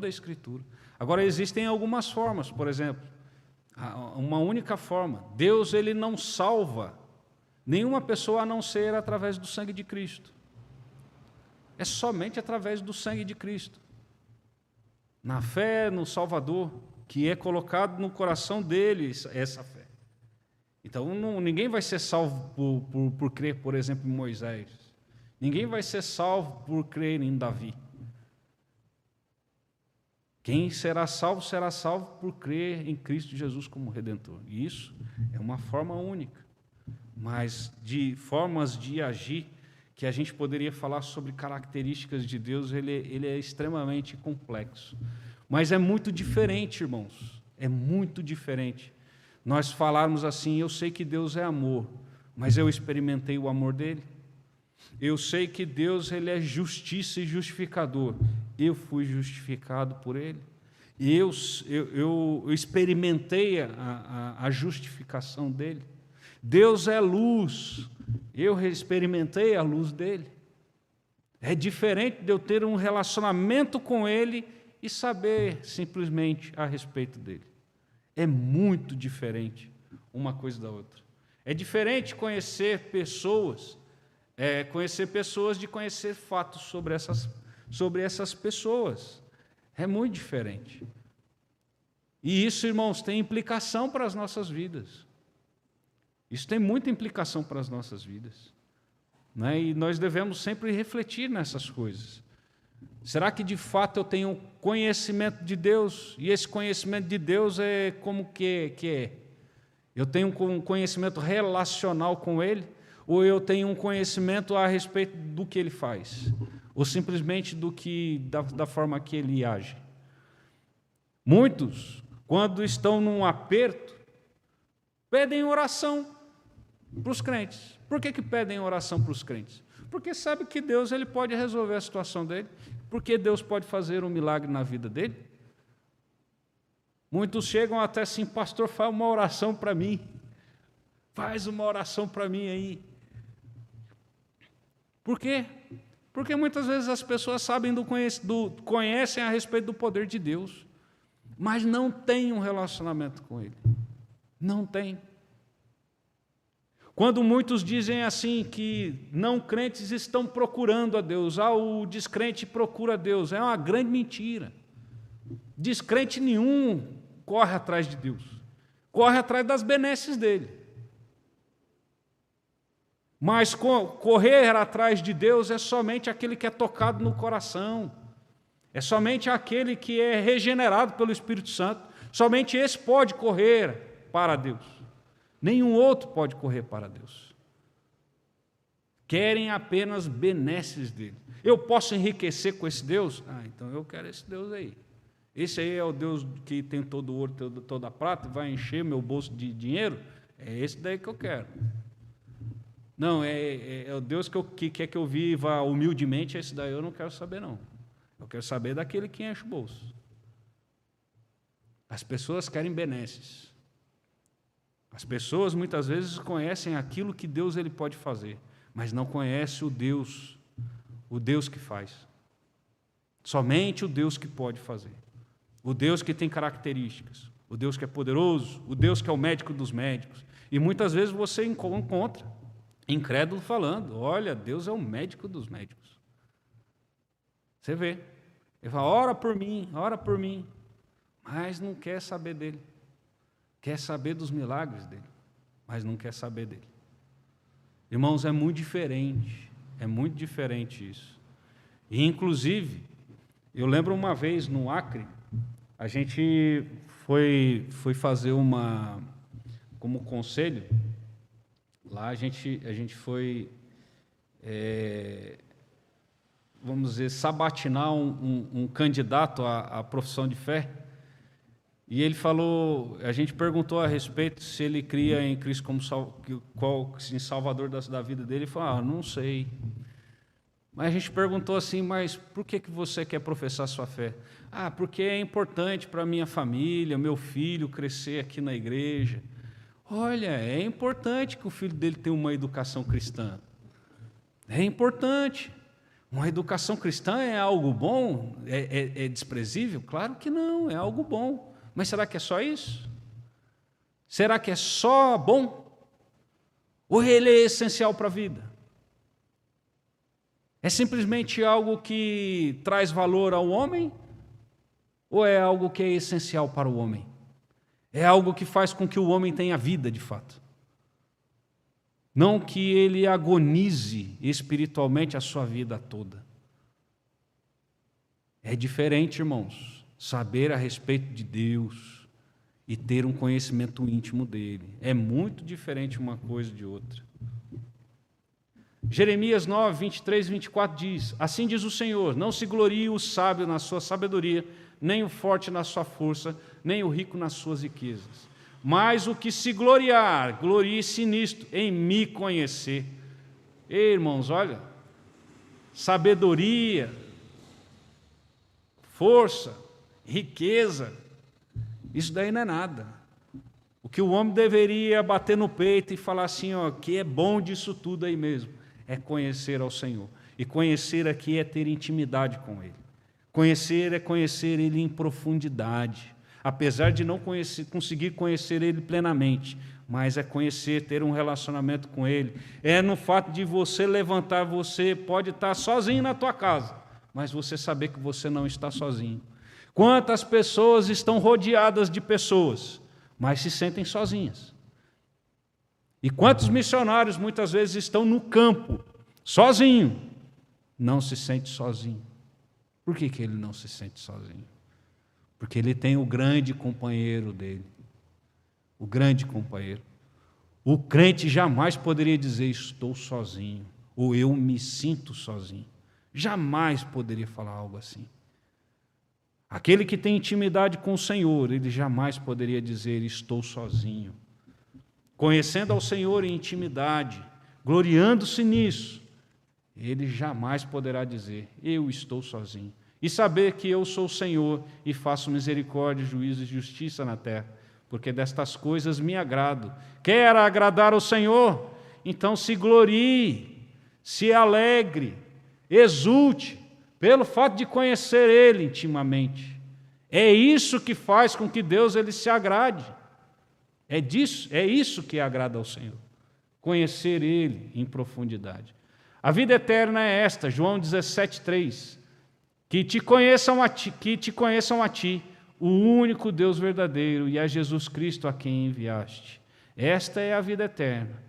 Escritura. Agora existem algumas formas, por exemplo, uma única forma. Deus ele não salva nenhuma pessoa a não ser através do sangue de Cristo. É somente através do sangue de Cristo. Na fé no Salvador, que é colocado no coração deles essa fé. Então, ninguém vai ser salvo por crer, por exemplo, em Moisés. Ninguém vai ser salvo por crer em Davi. Quem será salvo por crer em Cristo Jesus como Redentor. E isso é uma forma única. Mas de formas de agir, que a gente poderia falar sobre características de Deus, ele é extremamente complexo. Mas é muito diferente, irmãos. É muito diferente. Nós falarmos assim, eu sei que Deus é amor, mas eu experimentei o amor dele. Eu sei que Deus ele é justiça e justificador. Eu fui justificado por ele. Eu experimentei a justificação dele. Deus é luz. Eu experimentei a luz dele. É diferente de eu ter um relacionamento com ele e saber simplesmente a respeito dele. É muito diferente uma coisa da outra. É diferente conhecer pessoas de conhecer fatos sobre essas pessoas. É muito diferente. E isso, irmãos, tem implicação para as nossas vidas. Isso tem muita implicação para as nossas vidas. Né? E nós devemos sempre refletir nessas coisas. Será que, de fato, eu tenho conhecimento de Deus? E esse conhecimento de Deus é como que é? Eu tenho um conhecimento relacional com Ele? Ou eu tenho um conhecimento a respeito do que Ele faz? Ou simplesmente da forma que Ele age? Muitos, quando estão num aperto, pedem oração para os crentes. Por que pedem oração para os crentes? Porque sabe que Deus ele pode resolver a situação dele, porque Deus pode fazer um milagre na vida dele. Muitos chegam até assim, pastor, faz uma oração para mim. Faz uma oração para mim aí. Por quê? Porque muitas vezes as pessoas conhecem a respeito do poder de Deus, mas não têm um relacionamento com Ele. Não tem. Quando muitos dizem assim que não crentes estão procurando a Deus, o descrente procura a Deus, é uma grande mentira. Descrente nenhum corre atrás de Deus, corre atrás das benesses dele. Mas correr atrás de Deus é somente aquele que é tocado no coração, é somente aquele que é regenerado pelo Espírito Santo, somente esse pode correr para Deus. Nenhum outro pode correr para Deus. Querem apenas benesses dele. Eu posso enriquecer com esse Deus? Então eu quero esse Deus aí. Esse aí é o Deus que tem todo o ouro, toda a prata, vai encher meu bolso de dinheiro? É esse daí que eu quero. Não, é o Deus que quer que eu viva humildemente, esse daí eu não quero saber, não. Eu quero saber daquele que enche o bolso. As pessoas querem benesses. As pessoas muitas vezes conhecem aquilo que Deus ele pode fazer, mas não conhecem o Deus que faz. Somente o Deus que pode fazer. O Deus que tem características, o Deus que é poderoso, o Deus que é o médico dos médicos. E muitas vezes você encontra incrédulo falando, olha, Deus é o médico dos médicos. Você vê. Ele fala, ora por mim, mas não quer saber dele. Quer saber dos milagres dele, mas não quer saber dele. Irmãos, é muito diferente isso. E, inclusive, eu lembro uma vez no Acre, a gente foi fazer como conselho, lá a gente foi, vamos dizer, sabatinar um candidato à profissão de fé. E ele falou, a gente perguntou a respeito se ele cria em Cristo como Salvador da vida dele. Ele falou, não sei. Mas a gente perguntou assim, mas por que você quer professar sua fé? Porque é importante para a minha família, meu filho crescer aqui na igreja. Olha, é importante que o filho dele tenha uma educação cristã. É importante. Uma educação cristã é algo bom? É desprezível? Claro que não, é algo bom. Mas será que é só isso? Será que é só bom? Ou ele é essencial para a vida? É simplesmente algo que traz valor ao homem? Ou é algo que é essencial para o homem? É algo que faz com que o homem tenha vida, de fato. Não que ele agonize espiritualmente a sua vida toda. É diferente, irmãos, saber a respeito de Deus e ter um conhecimento íntimo dele. É muito diferente uma coisa de outra. Jeremias 9, 23 e 24 diz, assim diz o Senhor, não se glorie o sábio na sua sabedoria, nem o forte na sua força, nem o rico nas suas riquezas. Mas o que se gloriar, glorie-se nisto, em me conhecer. Ei, irmãos, olha, sabedoria, força, riqueza, isso daí não é nada. O que o homem deveria bater no peito e falar assim, que é bom disso tudo aí mesmo, é conhecer ao Senhor. E conhecer aqui é ter intimidade com Ele. Conhecer é conhecer Ele em profundidade, apesar de não conseguir conhecer Ele plenamente, mas é conhecer, ter um relacionamento com Ele. É no fato de você levantar, você pode estar sozinho na tua casa, mas você saber que você não está sozinho. Quantas pessoas estão rodeadas de pessoas, mas se sentem sozinhas? E quantos missionários muitas vezes estão no campo, sozinho, não se sente sozinho? Por que ele não se sente sozinho? Porque ele tem o grande companheiro dele, o grande companheiro. O crente jamais poderia dizer estou sozinho, ou eu me sinto sozinho. Jamais poderia falar algo assim. Aquele que tem intimidade com o Senhor, ele jamais poderia dizer estou sozinho. Conhecendo ao Senhor em intimidade, gloriando-se nisso, ele jamais poderá dizer eu estou sozinho. E saber que eu sou o Senhor e faço misericórdia, juízo e justiça na terra, porque destas coisas me agrado. Quer agradar ao Senhor? Então se glorie, se alegre, exulte, pelo fato de conhecer Ele intimamente. É isso que faz com que Deus ele se agrade. É isso que agrada ao Senhor. Conhecer Ele em profundidade. A vida eterna é esta, João 17:3. Que te conheçam a ti, o único Deus verdadeiro, e a Jesus Cristo a quem enviaste. Esta é a vida eterna.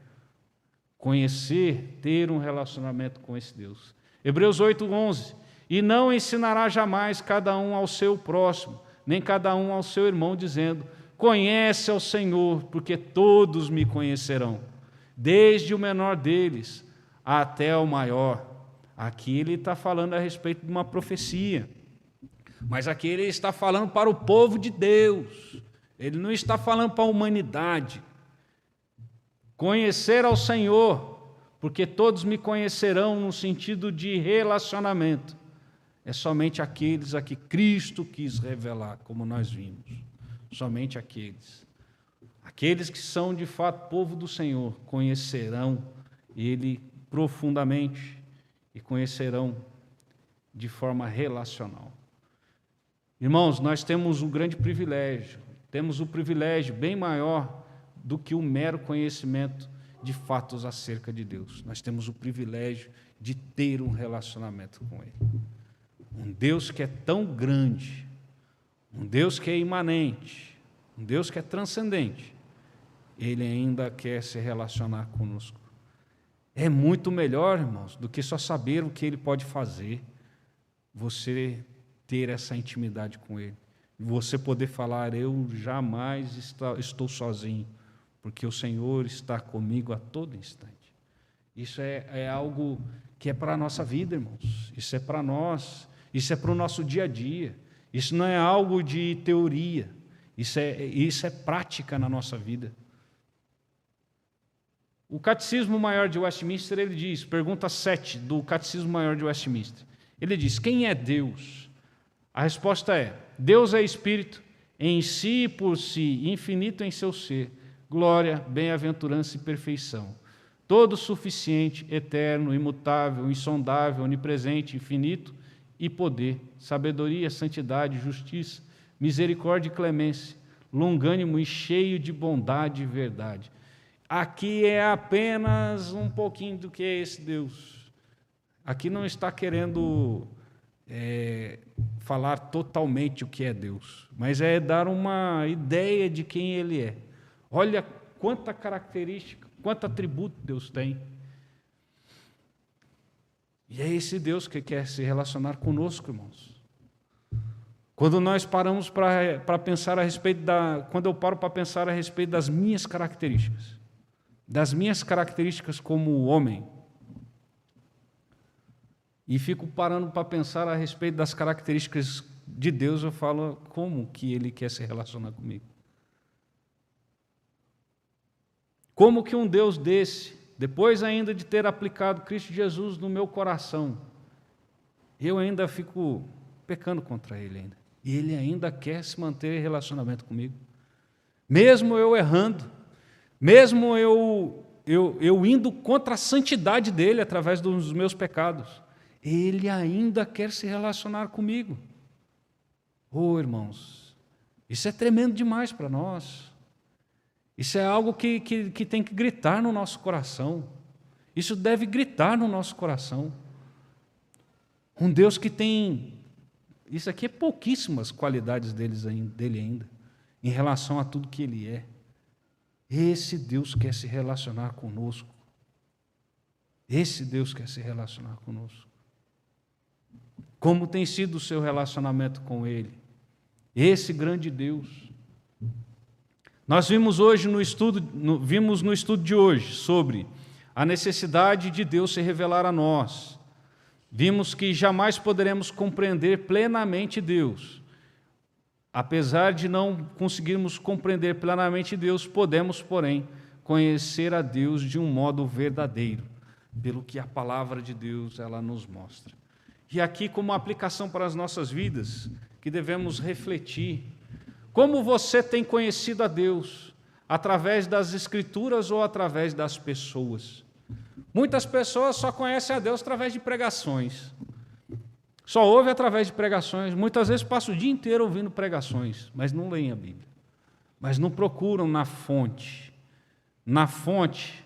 Conhecer, ter um relacionamento com esse Deus. Hebreus 8:11. E não ensinará jamais cada um ao seu próximo, nem cada um ao seu irmão, dizendo, conhece ao Senhor, porque todos me conhecerão, desde o menor deles até o maior. Aqui ele está falando a respeito de uma profecia, mas aqui ele está falando para o povo de Deus, ele não está falando para a humanidade. Conhecer ao Senhor, porque todos me conhecerão no sentido de relacionamento. É somente aqueles a que Cristo quis revelar, como nós vimos. Somente aqueles. Aqueles que são de fato povo do Senhor conhecerão Ele profundamente e conhecerão de forma relacional. Irmãos, nós temos um grande privilégio, temos o privilégio bem maior do que o mero conhecimento de fatos acerca de Deus. Nós temos o privilégio de ter um relacionamento com Ele. Um Deus que é tão grande, um Deus que é imanente, um Deus que é transcendente, Ele ainda quer se relacionar conosco. É muito melhor, irmãos, do que só saber o que Ele pode fazer, você ter essa intimidade com Ele. Você poder falar, eu jamais estou sozinho, porque o Senhor está comigo a todo instante. Isso é algo que é para a nossa vida, irmãos. Isso é para nós, isso é para o nosso dia a dia. Isso não é algo de teoria, isso é prática na nossa vida. O Catecismo Maior de Westminster, ele diz, pergunta 7 do Catecismo Maior de Westminster, ele diz, quem é Deus? A resposta é, Deus é Espírito, em si e por si, infinito em seu ser, glória, bem-aventurança e perfeição, todo suficiente, eterno, imutável, insondável, onipresente, infinito e poder, sabedoria, santidade, justiça, misericórdia e clemência, longânimo e cheio de bondade e verdade. Aqui é apenas um pouquinho do que é esse Deus. Aqui não está querendo falar totalmente o que é Deus, mas é dar uma ideia de quem Ele é. Olha quanta característica, quanto atributo Deus tem. E é esse Deus que quer se relacionar conosco, irmãos. Quando nós paramos para pensar a respeito quando eu paro para pensar a respeito das minhas características como homem, e fico parando para pensar a respeito das características de Deus, eu falo, como que Ele quer se relacionar comigo? Como que um Deus desse, depois ainda de ter aplicado Cristo Jesus no meu coração, eu ainda fico pecando contra Ele ainda. E Ele ainda quer se manter em relacionamento comigo. Mesmo eu errando, mesmo eu indo contra a santidade dEle através dos meus pecados, Ele ainda quer se relacionar comigo. Oh, irmãos, isso é tremendo demais para nós. Isso é algo que tem que gritar no nosso coração. Isso deve gritar no nosso coração. Um Deus que tem, isso aqui é pouquíssimas qualidades dele ainda, em relação a tudo que Ele é. Esse Deus quer se relacionar conosco. Esse Deus quer se relacionar conosco. Como tem sido o seu relacionamento com Ele? Esse grande Deus. Nós vimos no estudo de hoje sobre a necessidade de Deus se revelar a nós. Vimos que jamais poderemos compreender plenamente Deus. Apesar de não conseguirmos compreender plenamente Deus, podemos, porém, conhecer a Deus de um modo verdadeiro, pelo que a palavra de Deus ela nos mostra. E aqui, como aplicação para as nossas vidas, que devemos refletir, como você tem conhecido a Deus? Através das Escrituras ou através das pessoas? Muitas pessoas só conhecem a Deus através de pregações. Só ouvem através de pregações. Muitas vezes passam o dia inteiro ouvindo pregações, mas não leem a Bíblia. Mas não procuram na fonte. Na fonte,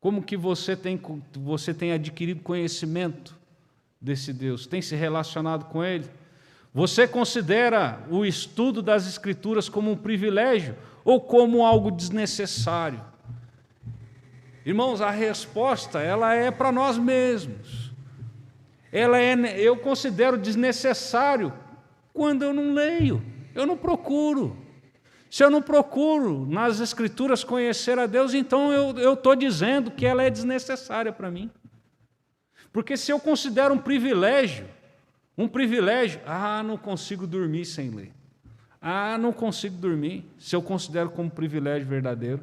como que você tem adquirido conhecimento desse Deus? Tem se relacionado com Ele? Você considera o estudo das Escrituras como um privilégio ou como algo desnecessário? Irmãos, a resposta ela é para nós mesmos. Eu considero desnecessário quando eu não leio, eu não procuro. Se eu não procuro nas Escrituras conhecer a Deus, então eu estou dizendo que ela é desnecessária para mim. Porque se eu considero um privilégio, não consigo dormir sem ler. Não consigo dormir, se eu considero como privilégio verdadeiro.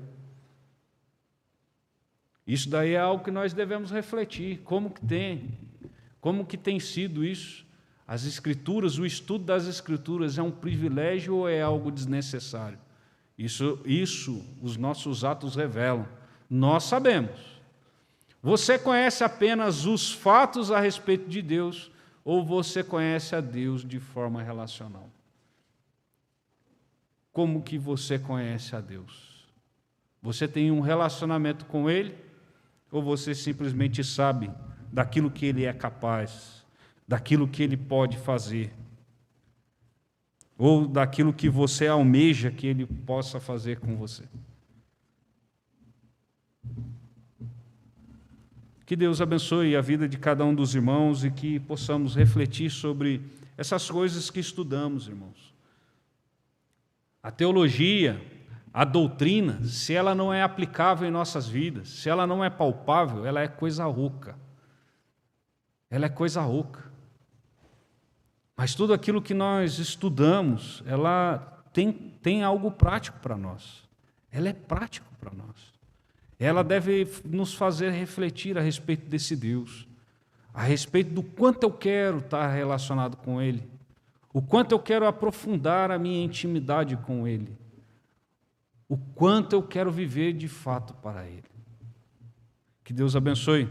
Isso daí é algo que nós devemos refletir, como que tem sido isso? As Escrituras, o estudo das Escrituras é um privilégio ou é algo desnecessário? Isso os nossos atos revelam. Nós sabemos. Você conhece apenas os fatos a respeito de Deus ou você conhece a Deus de forma relacional? Como que você conhece a Deus? Você tem um relacionamento com Ele ou você simplesmente sabe daquilo que Ele é capaz, daquilo que Ele pode fazer? Ou daquilo que você almeja que Ele possa fazer com você? Que Deus abençoe a vida de cada um dos irmãos e que possamos refletir sobre essas coisas que estudamos, irmãos. A teologia, a doutrina, se ela não é aplicável em nossas vidas, se ela não é palpável, ela é coisa oca. Ela é coisa oca. Mas tudo aquilo que nós estudamos, ela tem algo prático para nós. Ela é prático para nós. Ela deve nos fazer refletir a respeito desse Deus, a respeito do quanto eu quero estar relacionado com Ele, o quanto eu quero aprofundar a minha intimidade com Ele, o quanto eu quero viver de fato para Ele. Que Deus abençoe.